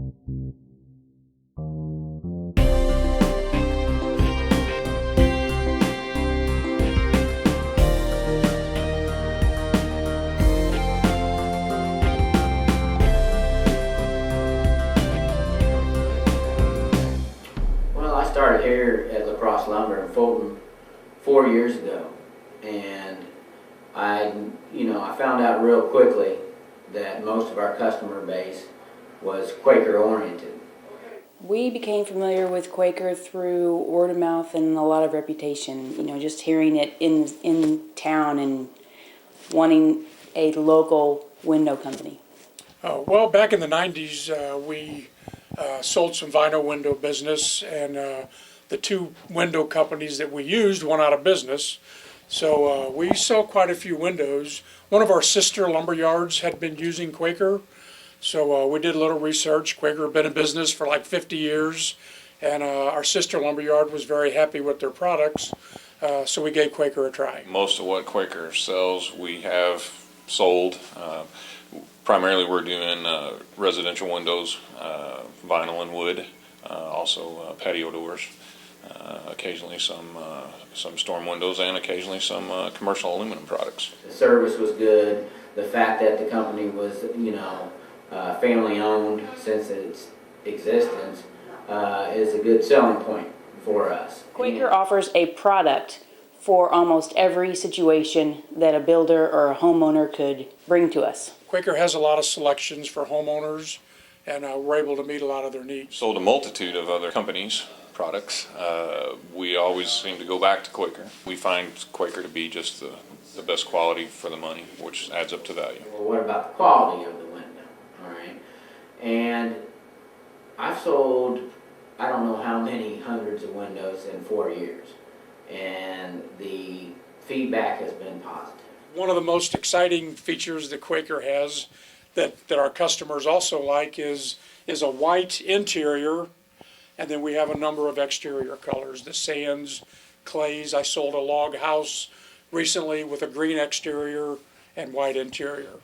Well, I started here at La Crosse Lumber in Fulton 4 years ago, and I found out real quickly that most of our customer base was Quaker oriented. We became familiar with Quaker through word of mouth and a lot of reputation, just hearing it in town and wanting a local window company. Well, back in the 90s, we sold some vinyl window business, and the two window companies that we used went out of business. So we sell quite a few windows. One of our sister lumber yards had been using Quaker, so we did a little research. Quaker had been in business for like 50 years, and our sister lumber yard was very happy with their products, so we gave Quaker a try. Most of what Quaker sells we have sold. Primarily we're doing residential windows, vinyl and wood, also patio doors, occasionally some storm windows, and occasionally some commercial aluminum products. The service was good. The fact that the company was, family owned since its existence is a good selling point for us. Quaker offers a product for almost every situation that a builder or a homeowner could bring to us. Quaker has a lot of selections for homeowners, and we're able to meet a lot of their needs. Sold a multitude of other companies' products. We always seem to go back to Quaker. We find Quaker to be just the best quality for the money, which adds up to value. Well, what about the quality of the window? All right. And I've sold, I don't know how many hundreds of windows in 4 years, and the feedback has been positive. One of the most exciting features that Quaker has that our customers also like is a white interior, and then we have a number of exterior colors, the sands, clays. I sold a log house recently with a green exterior and white interior.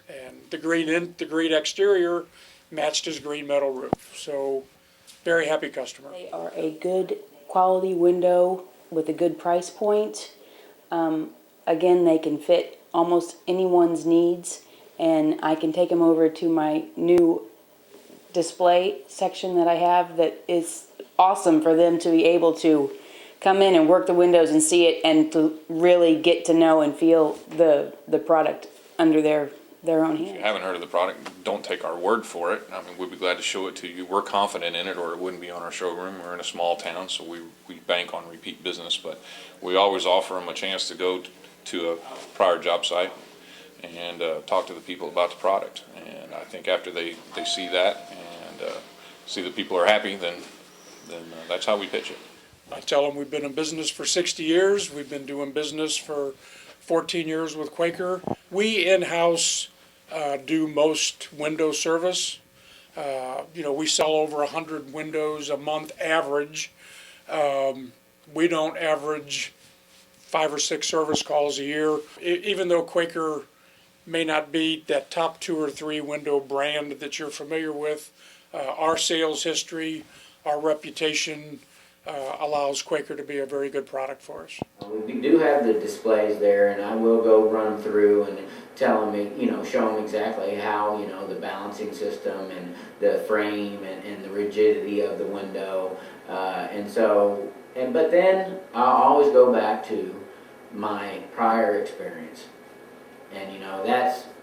And the green exterior matched his green metal roof. So very happy customer. They are a good quality window with a good price point. Again, they can fit almost anyone's needs, and I can take them over to my new display section that I have that is awesome for them to be able to come in and work the windows and see it and to really get to know and feel the product under their own hands. If you haven't heard of the product, don't take our word for it. I mean, we'd be glad to show it to you. We're confident in it, or it wouldn't be on our showroom. We're in a small town, so we bank on repeat business, but we always offer them a chance to go to a prior job site and talk to the people about the product. And I think after they see that and see that people are happy, then that's how we pitch it. I tell them we've been in business for 60 years. We've been doing business for 14 years with Quaker. We in-house do most window service. We sell over 100 windows a month average. We don't average 5 or 6 service calls a year. Even though Quaker may not be that top 2 or 3 window brand that you're familiar with, our sales history, our reputation allows Quaker to be a very good product for us. We do have the displays there, and I will go run through and tell them, show them exactly how, the balancing system and the frame and the rigidity of the window. But then I'll always go back to my prior experience. And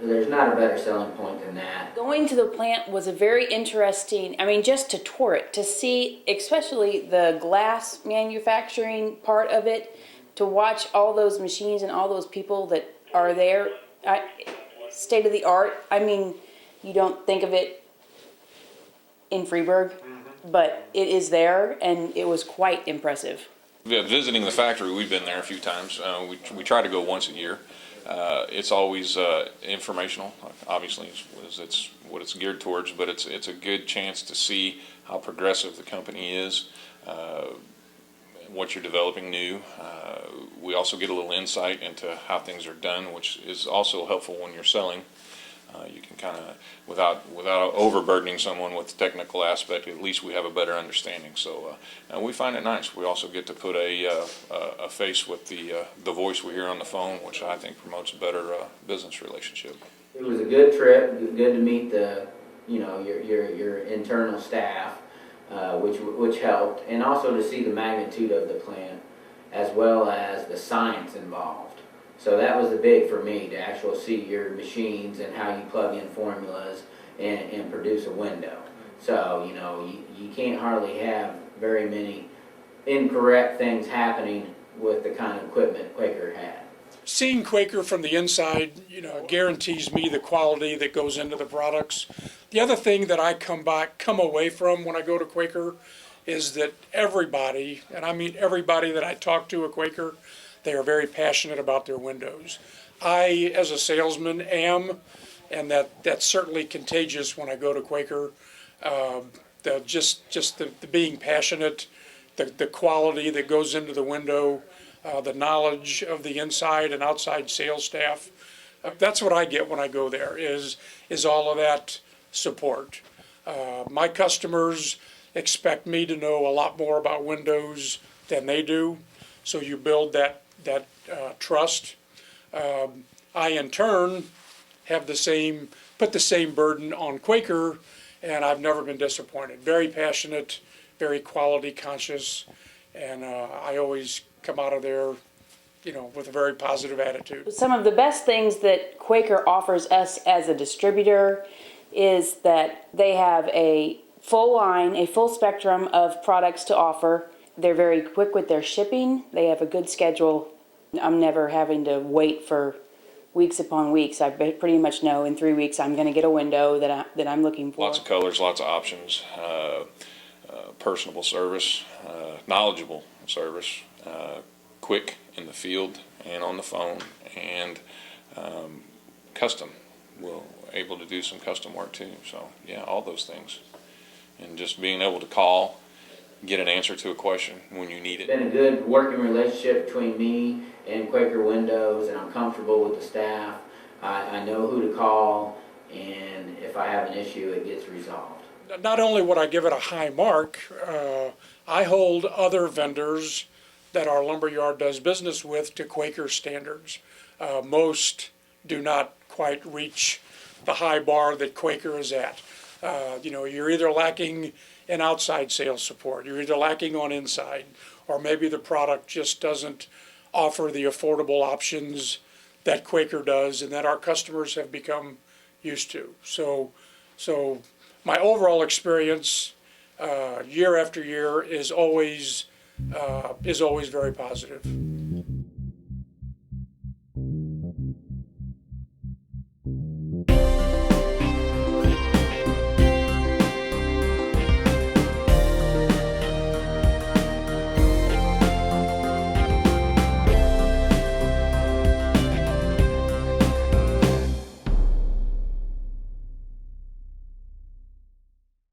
there's not a better selling point than that. Going to the plant was a very interesting, just to tour it, to see especially the glass manufacturing part of it, to watch all those machines and all those people that are there, state of the art. You don't think of it in Freeburg, but it is there, and it was quite impressive. Yeah, visiting the factory, we've been there a few times. We try to go once a year. It's always informational, obviously, it's what it's geared towards, but it's a good chance to see how progressive the company is, what you're developing new. We also get a little insight into how things are done, which is also helpful when you're selling. You can kind of, without overburdening someone with the technical aspect, at least we have a better understanding. So we find it nice. We also get to put a face with the voice we hear on the phone, which I think promotes a better business relationship. It was a good trip, good to meet your internal staff, which helped, and also to see the magnitude of the plant, as well as the science involved. So that was the big for me, to actually see your machines and how you plug in formulas and produce a window. So, you can't hardly have very many incorrect things happening with the kind of equipment Quaker had. Seeing Quaker from the inside, guarantees me the quality that goes into the products. The other thing that I come away from when I go to Quaker is that everybody, and I mean everybody that I talk to at Quaker, they are very passionate about their windows. I, as a salesman, am, and that's certainly contagious when I go to Quaker. The being passionate, the quality that goes into the window, the knowledge of the inside and outside sales staff. That's what I get when I go there, is all of that support. My customers expect me to know a lot more about windows than they do, so you build that trust. I, in turn, put the same burden on Quaker, and I've never been disappointed. Very passionate, very quality conscious, and I always come out of there, with a very positive attitude. Some of the best things that Quaker offers us as a distributor is that they have a full line, a full spectrum of products to offer. They're very quick with their shipping. They have a good schedule. I'm never having to wait for weeks upon weeks. I pretty much know in 3 weeks I'm going to get a window that I'm looking for. Lots of colors, lots of options, personable service, knowledgeable service, quick in the field and on the phone, and custom. We're able to do some custom work too. So yeah, all those things. And just being able to call, get an answer to a question when you need it. It's been a good working relationship between me and Quaker Windows, and I'm comfortable with the staff. I know who to call, and if I have an issue, it gets resolved. Not only would I give it a high mark, I hold other vendors that our lumberyard does business with to Quaker standards. Most do not quite reach the high bar that Quaker is at. You're either lacking in outside sales support, you're either lacking on inside, or maybe the product just doesn't offer the affordable options that Quaker does and that our customers have become used to. So my overall experience year after year is always very positive.